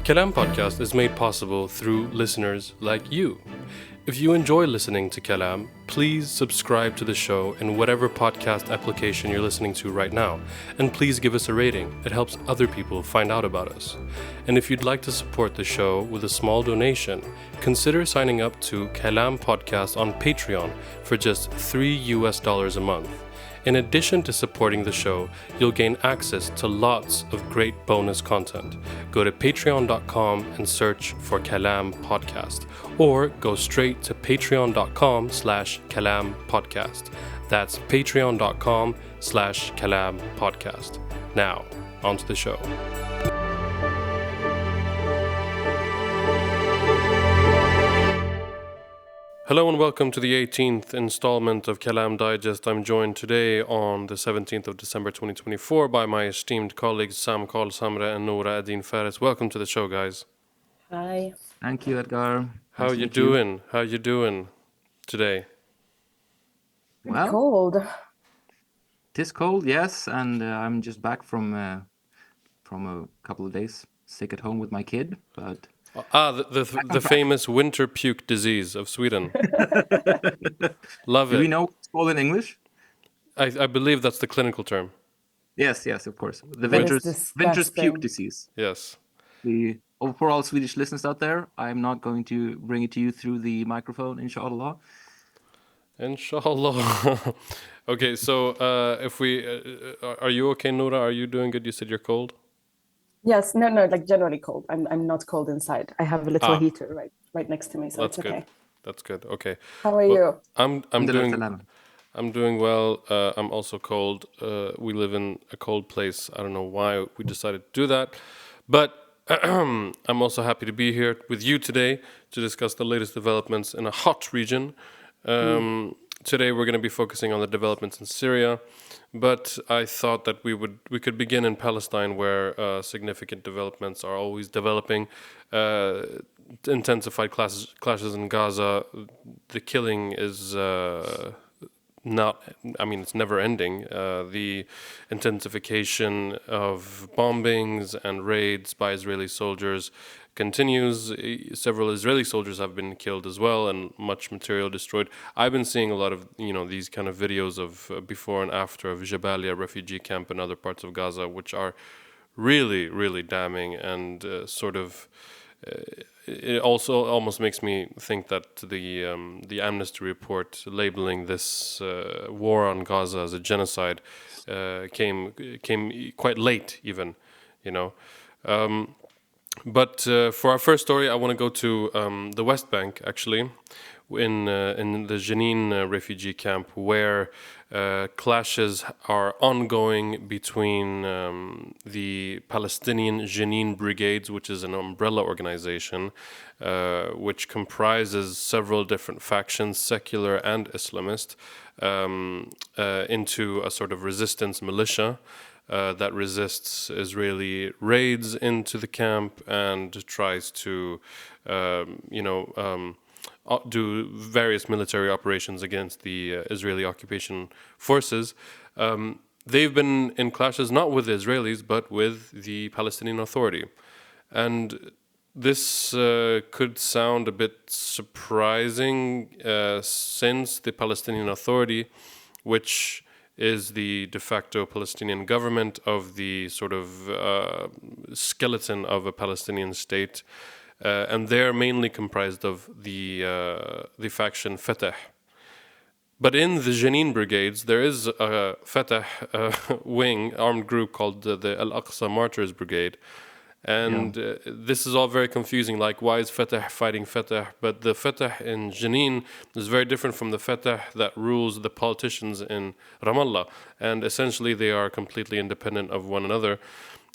Kalam podcast is made possible through listeners like you. If you enjoy listening to Kalam, please subscribe to the show in whatever podcast application you're listening to right now, and please give us a rating. It helps other people find out about us. And if you'd like to support the show with a small donation, consider signing up to Kalam Podcast on Patreon for just $3 a month. In addition to supporting the show, you'll gain access to lots of great bonus content. Go to patreon.com and search for Kalam Podcast, or go straight to patreon.com/Kalam Podcast. That's patreon.com/Kalam Podcast. Now, on to the show. Hello and welcome to the 18th installment of Kalam Digest. I'm joined today on the 17th of December 2024 by my esteemed colleagues Sam Kol Samra and Noura Adin Faris. Welcome to the show, guys. Hi. Thank you, Edgar. How you doing? How you doing today? Well, Cold. Tis cold, yes, and I'm just back from a couple of days sick at home with my kid, but The famous winter puke disease of Sweden. Love do it. we know what it's called in English? I believe that's the clinical term. Yes, of course. The That is winter's puke disgusting. disease. Yes. For all Swedish listeners out there, I'm not going to bring it to you through the microphone, inshallah. Inshallah. Okay, so if we... are you okay, Noura? Are you doing good? You said you're cold? Yes, no, like generally cold. I'm not cold inside. I have a little heater right next to me, so That's it's okay. good. That's good. Okay. How are you? I'm Alhamdulillah. doing well. I'm also cold. We live in a cold place. I don't know why we decided to do that, but I'm also happy to be here with you today to discuss the latest developments in a hot region. Today we're going to be focusing on the developments in Syria, but I thought that we could begin in Palestine, where significant developments are always developing. Intensified clashes in Gaza. The killing is it's never ending. The intensification of bombings and raids by Israeli soldiers continues. Several Israeli soldiers have been killed as well, and much material destroyed. I've been seeing a lot of these kind of videos of before and after of Jabalia refugee camp and other parts of Gaza, which are really, really damning, and it also almost makes me think that the Amnesty report labeling this war on Gaza as a genocide came quite late, even, But for our first story, I want to go to the West Bank, actually, in the Jenin refugee camp, where clashes are ongoing between the Palestinian Jenin Brigades, which is an umbrella organization, which comprises several different factions, secular and Islamist, into a sort of resistance militia that resists Israeli raids into the camp and tries to, do various military operations against the Israeli occupation forces. They've been in clashes not with the Israelis, but with the Palestinian Authority. And this could sound a bit surprising since the Palestinian Authority, which is the de facto Palestinian government of the sort of skeleton of a Palestinian state, and they're mainly comprised of the faction Fatah. But in the Jenin brigades, there is a Fatah wing, armed group called the Al-Aqsa Martyrs Brigade. And this is all very confusing, like why is Fatah fighting Fatah? But the Fatah in Jenin is very different from the Fatah that rules the politicians in Ramallah. And essentially they are completely independent of one another.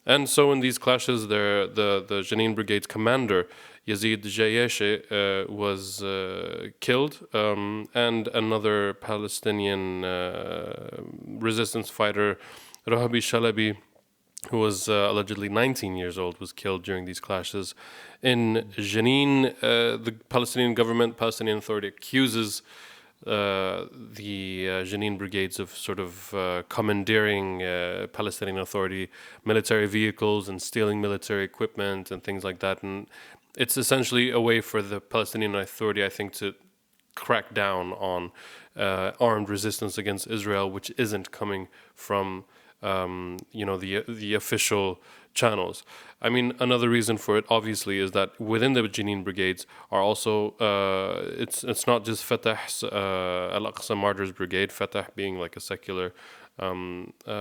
And so in these clashes, the Jenin Brigade's commander, Yazid Jayeshe, was killed, and another Palestinian resistance fighter, Rahabi Shalabi, who was allegedly 19 years old, was killed during these clashes. In Jenin, the Palestinian government, Palestinian Authority accuses Jenin brigades of sort of commandeering Palestinian Authority military vehicles and stealing military equipment and things like that. And it's essentially a way for the Palestinian Authority, I think, to crack down on armed resistance against Israel, which isn't coming from the official channels. I mean, another reason for it, obviously, is that within the Jenin brigades are also it's not just Fatah's Al-Aqsa Martyrs Brigade, Fatah being like a secular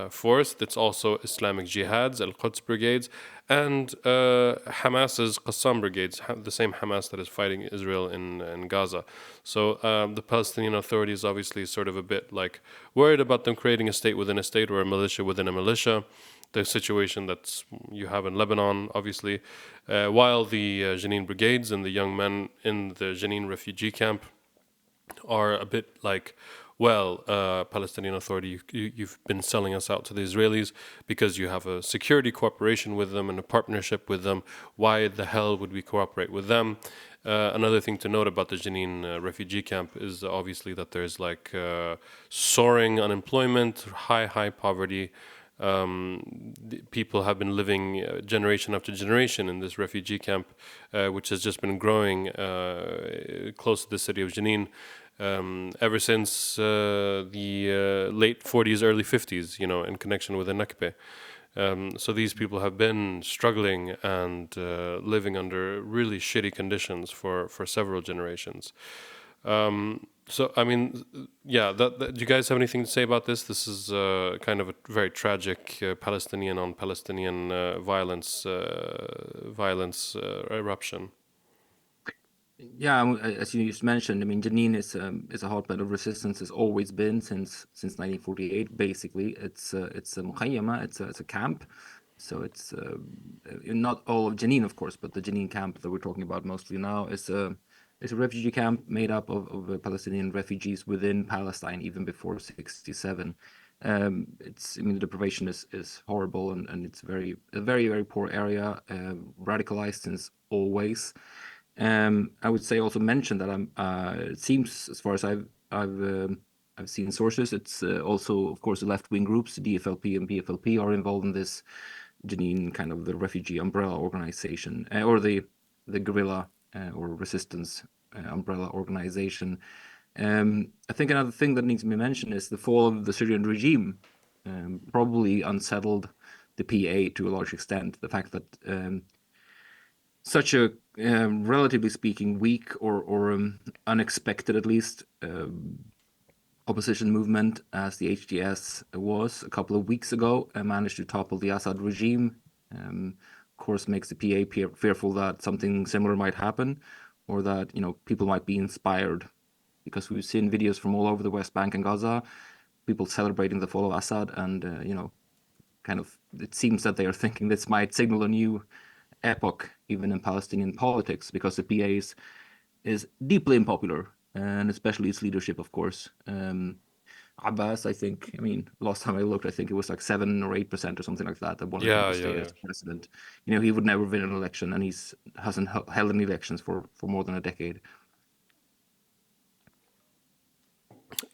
force. It's also Islamic Jihad's Al-Quds brigades and Hamas's Qassam brigades, the same Hamas that is fighting Israel in Gaza. So the Palestinian Authority is obviously sort of a bit like worried about them creating a state within a state or a militia within a militia. The situation that you have in Lebanon, obviously, while the Jenin brigades and the young men in the Jenin refugee camp are a bit like, well, Palestinian Authority, you've been selling us out to the Israelis because you have a security cooperation with them and a partnership with them. Why the hell would we cooperate with them? Another thing to note about the Jenin refugee camp is obviously that there's like soaring unemployment, high poverty. People have been living generation after generation in this refugee camp, which has just been growing close to the city of Jenin ever since the late 40s, early 50s, in connection with the Nakba. So these people have been struggling and living under really shitty conditions for several generations. So, I mean, yeah, do you guys have anything to say about this? This is kind of a very tragic Palestinian on Palestinian violence eruption. Yeah, as you just mentioned, I mean, Jenin is a hotbed of resistance. Has always been since 1948. Basically, it's a mukhayyama. It's a camp. So it's not all of Jenin, of course, but the Jenin camp that we're talking about mostly now is a refugee camp made up of Palestinian refugees within Palestine, even before '67. The deprivation is horrible, and it's a very poor area, radicalized since always. I would say also mention that it seems, as far as I've seen sources, it's also, of course, the left-wing groups, DFLP and BFLP, are involved in this Jenin, kind of the refugee umbrella organization, or the guerrilla or resistance umbrella organization. I think another thing that needs to be mentioned is the fall of the Syrian regime probably unsettled the PA to a large extent. The fact that such a relatively speaking weak or unexpected, at least, opposition movement as the HDS was a couple of weeks ago managed to topple the Assad regime. Of course, makes the PA fearful that something similar might happen, or that people might be inspired, because we've seen videos from all over the West Bank and Gaza, people celebrating the fall of Assad, and kind of it seems that they are thinking this might signal a new epoch even in Palestinian politics, because the PA is deeply unpopular, and especially its leadership, of course. Abbas, I think, last time I looked, I think it was like 7 or 8% or something like that wanted him to stay as president. He would never win an election, and hasn't held any elections for more than a decade.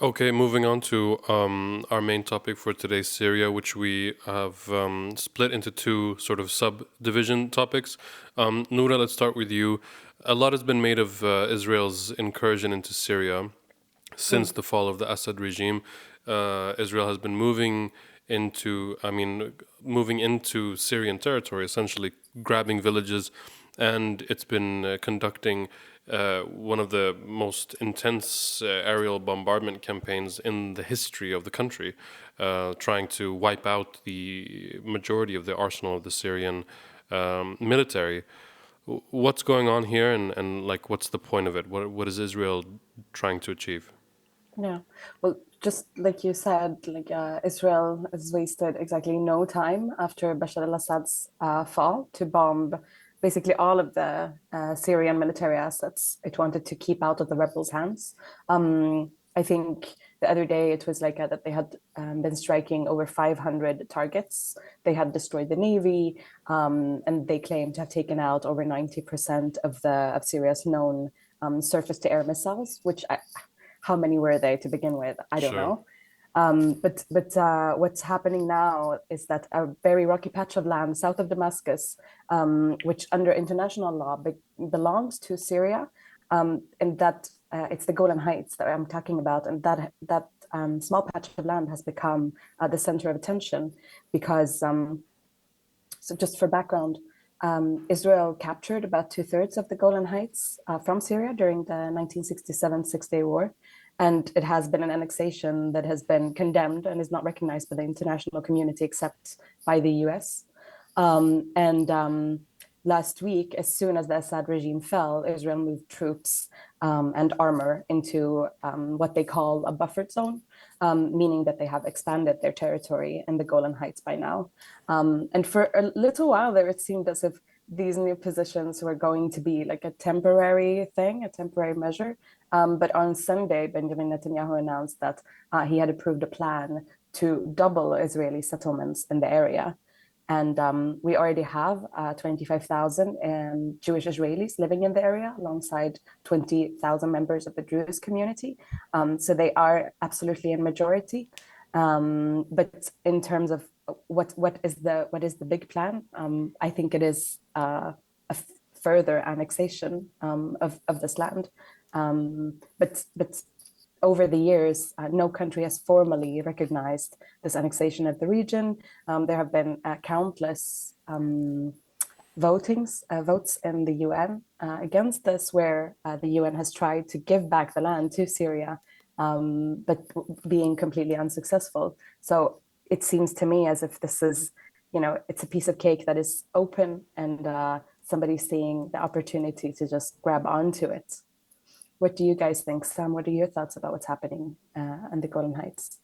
Okay, moving on to our main topic for today, Syria, which we have split into two sort of subdivision topics. Noura, let's start with you. A lot has been made of Israel's incursion into Syria since the fall of the Assad regime. Israel has been moving into Syrian territory, essentially grabbing villages, and it's been conducting one of the most intense aerial bombardment campaigns in the history of the country, trying to wipe out the majority of the arsenal of the Syrian military. What's going on here, and like, what's the point of it? What is Israel trying to achieve? Yeah, well, just like you said, Israel has wasted exactly no time after Bashar al-Assad's fall to bomb basically all of the Syrian military assets it wanted to keep out of the rebels' hands. I think the other day it was that they had been striking over 500 targets. They had destroyed the navy, and they claimed to have taken out over 90% of Syria's known surface-to-air missiles, which how many were they to begin with? I don't Sure. know. But what's happening now is that a very rocky patch of land south of Damascus, which under international law belongs to Syria, and that it's the Golan Heights that I'm talking about, and that small patch of land has become the center of attention because, so just for background, Israel captured about 2/3 of the Golan Heights from Syria during the 1967 Six-Day War. And it has been an annexation that has been condemned and is not recognized by the international community except by the US. Last week, as soon as the Assad regime fell, Israel moved troops and armor into what they call a buffered zone, meaning that they have expanded their territory in the Golan Heights by now. And for a little while there, it seemed as if these new positions were going to be like a temporary thing, a temporary measure. But on Sunday, Benjamin Netanyahu announced that he had approved a plan to double Israeli settlements in the area. And we already have 25,000 Jewish Israelis living in the area alongside 20,000 members of the Druze community. So they are absolutely in majority. But in terms of what is the big plan, I think it is a further annexation of this land. But over the years, no country has formally recognized this annexation of the region. There have been countless votes in the UN against this, where the UN has tried to give back the land to Syria, but being completely unsuccessful. So it seems to me as if this is, it's a piece of cake that is open, and somebody's seeing the opportunity to just grab onto it. What do you guys think, Sam? What are your thoughts about what's happening in the Golan Heights?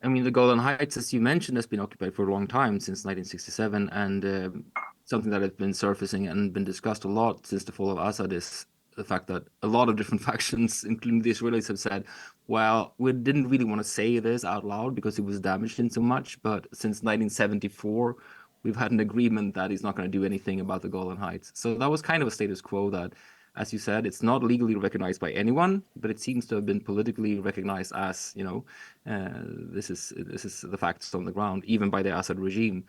I mean, the Golan Heights, as you mentioned, has been occupied for a long time, since 1967, and something that has been surfacing and been discussed a lot since the fall of Assad is the fact that a lot of different factions, including the Israelis, have said, well, we didn't really want to say this out loud because it was damaged in so much, but since 1974, we've had an agreement that he's not going to do anything about the Golan Heights. So that was kind of a status quo that, as you said, it's not legally recognized by anyone, but it seems to have been politically recognized as, this is the facts on the ground, even by the Assad regime.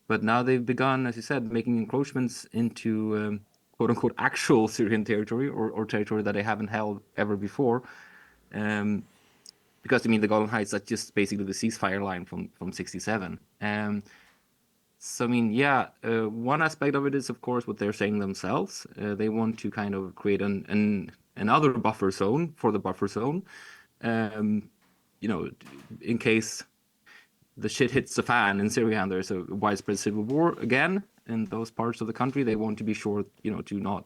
But now they've begun, as you said, making encroachments into quote unquote actual Syrian territory, or territory that they haven't held ever before. Because the Golan Heights, that's just basically the ceasefire line from 67. So, one aspect of it is, of course, what they're saying themselves. They want to kind of create another buffer zone for the buffer zone, in case the shit hits the fan in Syria and there's a widespread civil war again in those parts of the country. They want to be sure, to not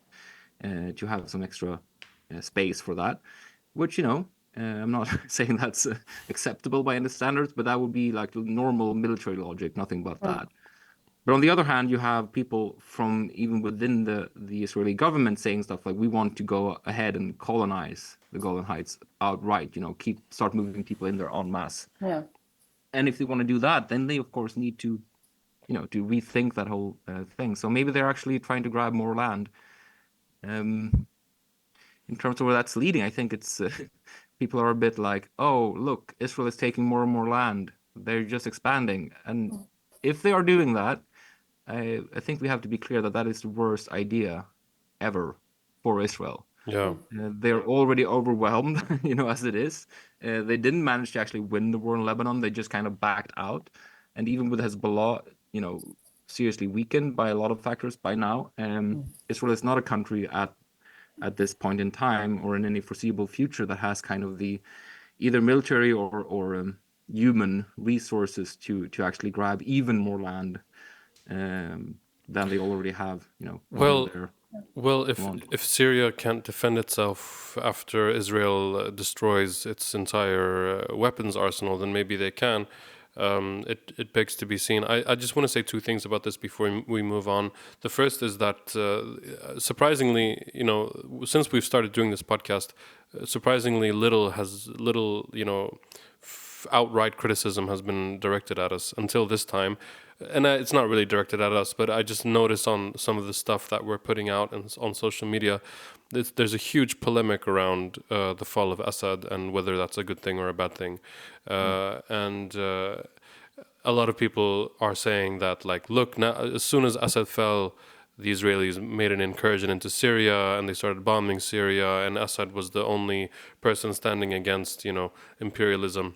to have some extra space for that, which, I'm not saying that's acceptable by any standards, but that would be like normal military logic, nothing but that. But on the other hand, you have people from even within the Israeli government saying stuff like, we want to go ahead and colonize the Golan Heights outright, start moving people in there en masse. Yeah. And if they want to do that, then they, of course, need to, to rethink that whole thing. So maybe they're actually trying to grab more land. In terms of where that's leading, I think it's people are a bit like, oh, look, Israel is taking more and more land. They're just expanding. And if they are doing that, I think we have to be clear that that is the worst idea ever for Israel. Yeah. They're already overwhelmed, as it is. They didn't manage to actually win the war in Lebanon. They just kind of backed out. And even with Hezbollah, seriously weakened by a lot of factors by now, Israel is not a country at this point in time or in any foreseeable future that has kind of the either military or human resources to actually grab even more land than they already have, Well, if Syria can't defend itself after Israel destroys its entire weapons arsenal, then maybe they can. It begs to be seen. I just want to say two things about this before we move on. The first is that surprisingly, since we've started doing this podcast, surprisingly little outright criticism has been directed at us until this time. And it's not really directed at us, but I just noticed on some of the stuff that we're putting out on social media, there's a huge polemic around the fall of Assad and whether that's a good thing or a bad thing. And a lot of people are saying that, like, look, now as soon as Assad fell, the Israelis made an incursion into Syria and they started bombing Syria, and Assad was the only person standing against, imperialism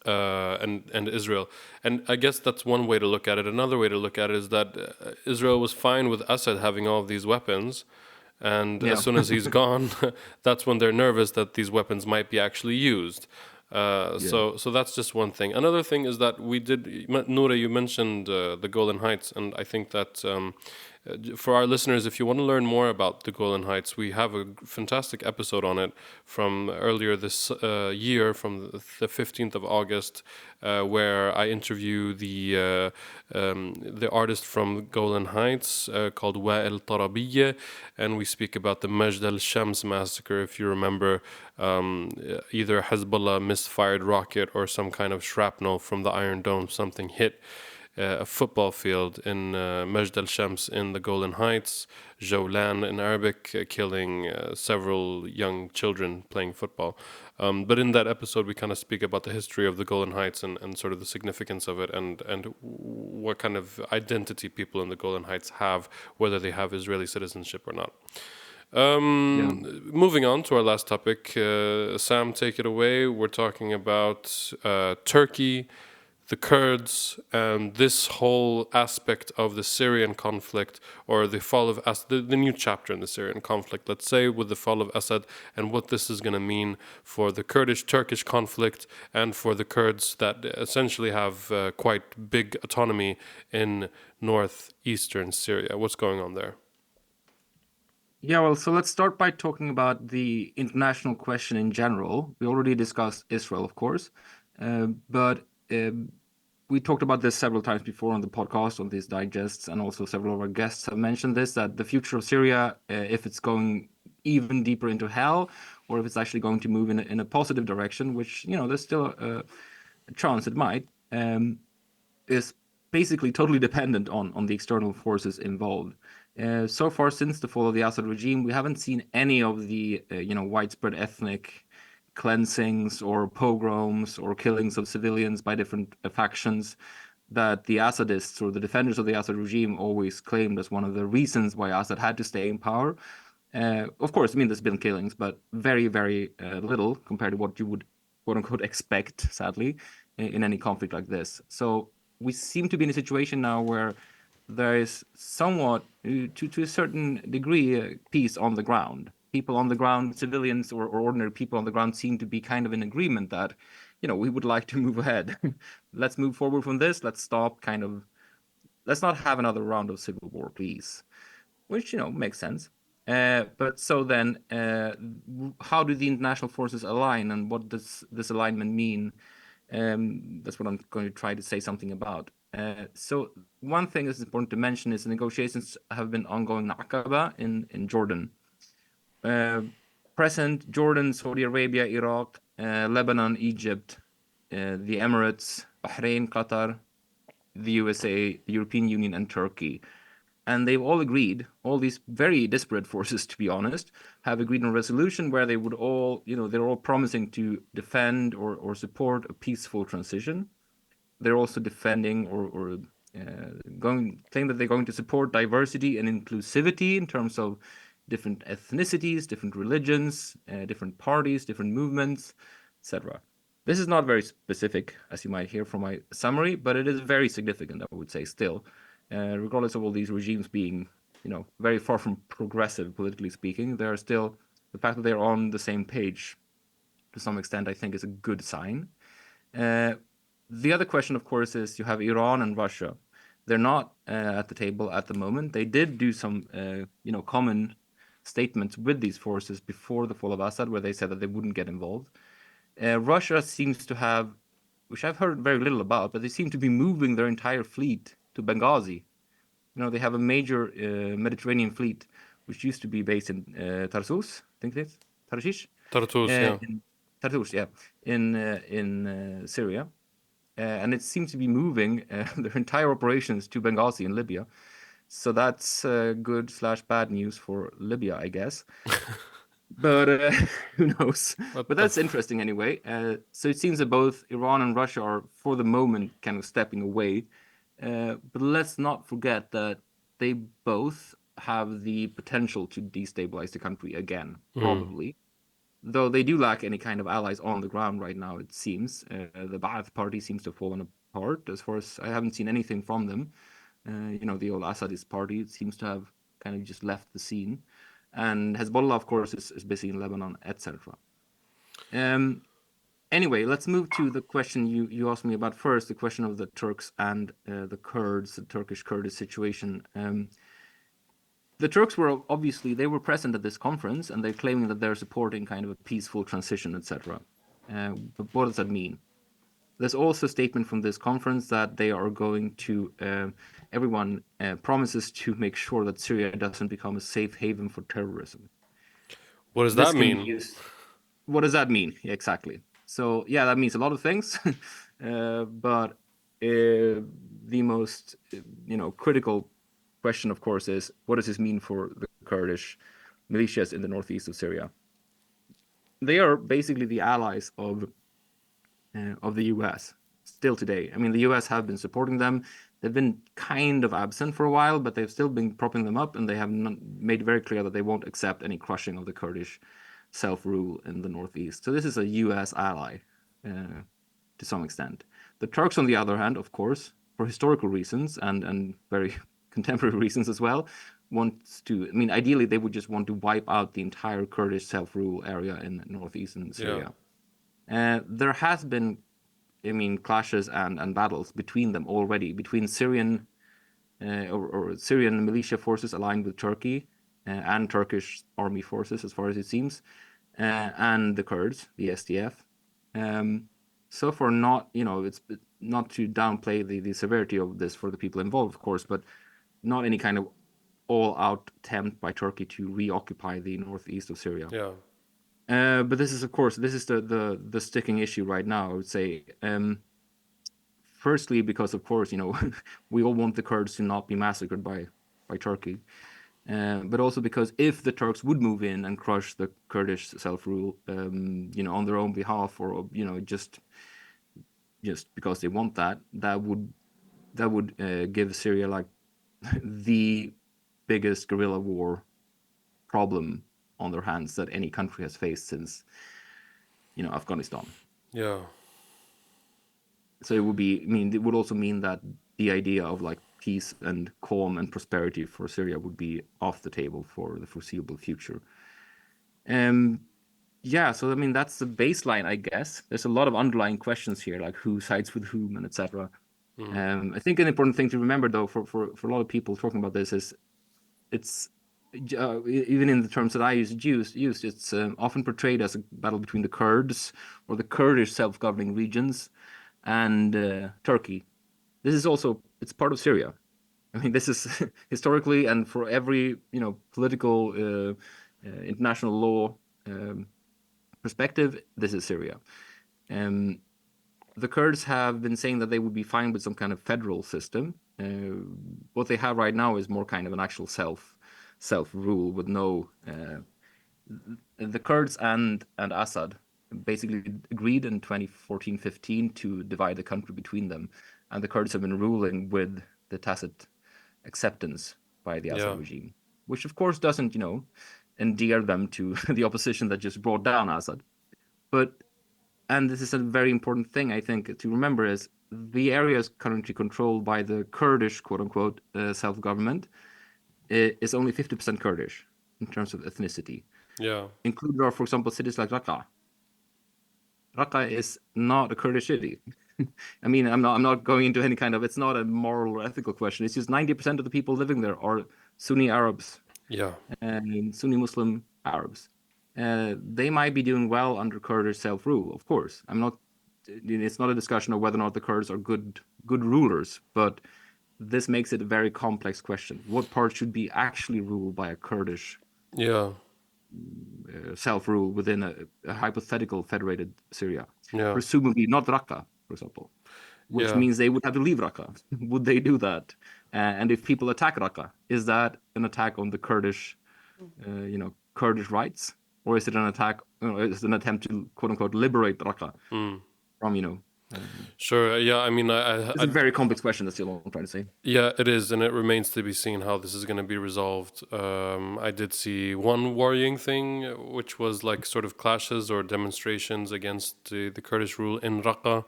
and Israel. And I guess that's one way to look at it. Another way to look at it is that Israel was fine with Assad having all of these weapons, and as soon as he's gone, that's when they're nervous that these weapons might be actually used. So that's just one thing. Another thing is that Noura, you mentioned the Golan Heights, and I think that for our listeners, if you want to learn more about the Golan Heights, we have a fantastic episode on it from earlier this year, from the 15th of August, where I interview the artist from Golan Heights called Wa'il Tarabiyya, and we speak about the Majd al-Shams massacre. If you remember, either Hezbollah misfired rocket or some kind of shrapnel from the Iron Dome, something hit a football field in Majd al-Shams in the Golan Heights, Jawlan in Arabic, killing several young children playing football. But in that episode, we kind of speak about the history of the Golan Heights and sort of the significance of it, and what kind of identity people in the Golan Heights have, whether they have Israeli citizenship or not. Moving on to our last topic, Sam, take it away. We're talking about Turkey, the Kurds, and this whole aspect of the Syrian conflict, or the fall of the new chapter in the Syrian conflict, let's say, with the fall of Assad, and what this is going to mean for the Kurdish-Turkish conflict and for the Kurds that essentially have quite big autonomy in northeastern Syria. What's going on there? Yeah, well, so let's start by talking about the international question in general. We already discussed Israel, of course, but we talked about this several times before on the podcast, on these digests, and also several of our guests have mentioned this, that the future of Syria, if it's going even deeper into hell, or if it's actually going to move in a positive direction, which, there's still a chance it might, is basically totally dependent on the external forces involved. So far, since the fall of the Assad regime, we haven't seen any of the widespread ethnic cleansings or pogroms or killings of civilians by different factions that the Assadists or the defenders of the Assad regime always claimed as one of the reasons why Assad had to stay in power. Of course, there's been killings, but very, very little compared to what you would, quote unquote, expect, sadly, in any conflict like this. So we seem to be in a situation now where there is somewhat, to a certain degree, peace on the ground. People on the ground, civilians or ordinary people on the ground, seem to be kind of in agreement that, we would like to move ahead. Let's move forward from this. Let's stop let's not have another round of civil war, please. Which, makes sense. But so then, how do the international forces align, and what does this alignment mean? That's what I'm going to try to say something about. So one thing that's important to mention is the negotiations have been ongoing in Aqaba in Jordan. Present Jordan, Saudi Arabia, Iraq, Lebanon, Egypt, the Emirates, Bahrain, Qatar, the USA, the European Union, and Turkey. And they've all agreed, all these very disparate forces, to be honest, have agreed on a resolution where they would all, they're all promising to defend or support a peaceful transition. They're also defending or claim that they're going to support diversity and inclusivity in terms of different ethnicities, different religions, different parties, different movements, etc. This is not very specific, as you might hear from my summary, but it is very significant, I would say, still. Regardless of all these regimes being, very far from progressive, politically speaking, there are still, the fact that they're on the same page, to some extent, I think is a good sign. The other question, of course, is you have Iran and Russia. They're not at the table at the moment. They did do some, common statements with these forces before the fall of Assad, where they said that they wouldn't get involved. Russia seems to have, which I've heard very little about, but they seem to be moving their entire fleet to Benghazi. They have a major Mediterranean fleet, which used to be based in Tarsus, I think it is, Tarshish? Tartus, yeah. Tartus, yeah, in Syria, and it seems to be moving their entire operations to Benghazi in Libya. So that's good/bad news for Libya, I guess. But who knows? But that's interesting anyway. So it seems that both Iran and Russia are, for the moment, kind of stepping away. But let's not forget that they both have the potential to destabilize the country again, probably. Though they do lack any kind of allies on the ground right now, it seems. The Ba'ath party seems to have fallen apart. As far as I haven't seen anything from them. The old Assadist party, it seems to have kind of just left the scene. And Hezbollah, of course, is busy in Lebanon, etc. Anyway, let's move to the question you asked me about first, the question of the Turks and the Kurds, the Turkish-Kurdish situation. The Turks were obviously, they were present at this conference, and they're claiming that they're supporting kind of a peaceful transition, etc. But what does that mean? There's also a statement from this conference that they are going to, everyone promises to make sure that Syria doesn't become a safe haven for terrorism. What does that mean? What does that mean? Yeah, exactly. So, yeah, that means a lot of things. But the most, critical question, of course, is what does this mean for the Kurdish militias in the northeast of Syria? They are basically the allies of the US still today. I mean, the US have been supporting them. They've been kind of absent for a while, but they've still been propping them up, and they have made very clear that they won't accept any crushing of the Kurdish self-rule in the northeast. So this is a US ally to some extent. The Turks, on the other hand, of course, for historical reasons and very contemporary reasons as well, ideally they would just want to wipe out the entire Kurdish self-rule area in northeastern Syria. Yeah. There has been, clashes and battles between them already, between Syrian or Syrian militia forces aligned with Turkey and Turkish army forces, as far as it seems, and the Kurds, the SDF. So far, it's not to downplay the severity of this for the people involved, of course, but not any kind of all-out attempt by Turkey to reoccupy the northeast of Syria. Yeah. But this is, of course, the sticking issue right now, I would say. Firstly, because, of course, we all want the Kurds to not be massacred by Turkey. But also because if the Turks would move in and crush the Kurdish self-rule, on their own behalf, or just because they want that would give Syria like the biggest guerrilla war problem on their hands that any country has faced since, Afghanistan. Yeah. So it would also mean that the idea of like peace and calm and prosperity for Syria would be off the table for the foreseeable future. Yeah, so that's the baseline, I guess. There's a lot of underlying questions here, like who sides with whom and etc. I think an important thing to remember, though, for a lot of people talking about this is it's even in the terms that I used, it's often portrayed as a battle between the Kurds or the Kurdish self-governing regions and Turkey. This is also, it's part of Syria. This is historically and for every political international law perspective, this is Syria. The Kurds have been saying that they would be fine with some kind of federal system. What they have right now is more kind of an actual self-rule with no. The Kurds and Assad basically agreed in 2014-15 to divide the country between them, and the Kurds have been ruling with the tacit acceptance by the Assad regime, which of course doesn't, endear them to the opposition that just brought down Assad. And this is a very important thing, I think, to remember, is the areas currently controlled by the Kurdish, quote-unquote, self-government is only 50% Kurdish in terms of ethnicity. Yeah. Included are, for example, cities like Raqqa. Raqqa is not a Kurdish city. I'm not going into any kind of, it's not a moral or ethical question. It's just 90% of the people living there are Sunni Arabs. Yeah. And Sunni Muslim Arabs. They might be doing well under Kurdish self-rule, of course. It's not a discussion of whether or not the Kurds are good rulers, but this makes it a very complex question. What part should be actually ruled by a Kurdish self-rule within a hypothetical federated Syria. Yeah. Presumably not Raqqa, for example, which Yeah. means they would have to leave Raqqa. Would they do that? And if people attack Raqqa, is that an attack on the Kurdish, Kurdish rights, or is it an attack? Is it an attempt to quote unquote liberate Raqqa from Sure. Yeah. I mean, It's a very complex question. That's all I'm trying to say. yeah, it is, and it remains to be seen how this is going to be resolved. I did see one worrying thing, which was like sort of clashes or demonstrations against the Kurdish rule in Raqqa,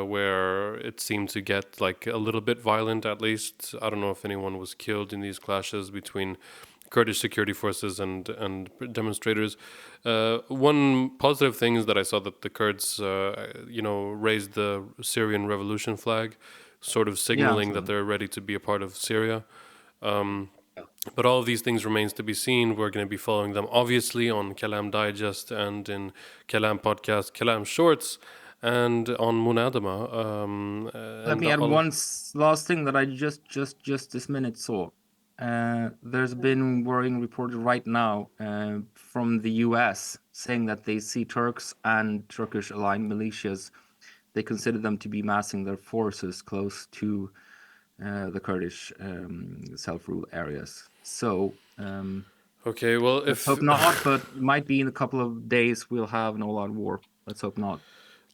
where it seemed to get like a little bit violent. At least I don't know if anyone was killed in these clashes between Kurdish security forces and demonstrators. One positive thing is that I saw that the Kurds, raised the Syrian revolution flag, sort of signaling that they're ready to be a part of Syria. But all of these things remains to be seen. We're going to be following them obviously on Kalam Digest and in Kalam Podcast, Kalam Shorts, and on Munadama. Let me add one last thing that I just this minute saw. There's been worrying reported right now from the US saying that they see Turks and Turkish-aligned militias. They consider them to be massing their forces close to the Kurdish self-rule areas. So okay, well, let's hope not, but might be in a couple of days we'll have an all-out war. Let's hope not.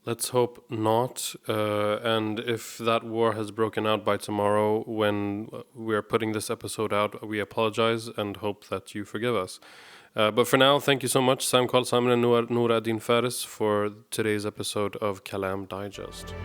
Let's hope not. And if that war has broken out by tomorrow when we're putting this episode out, we apologize and hope that you forgive us. But for now, thank you so much, Sam Simon and Noor Adin Faris, for today's episode of Kalam Digest.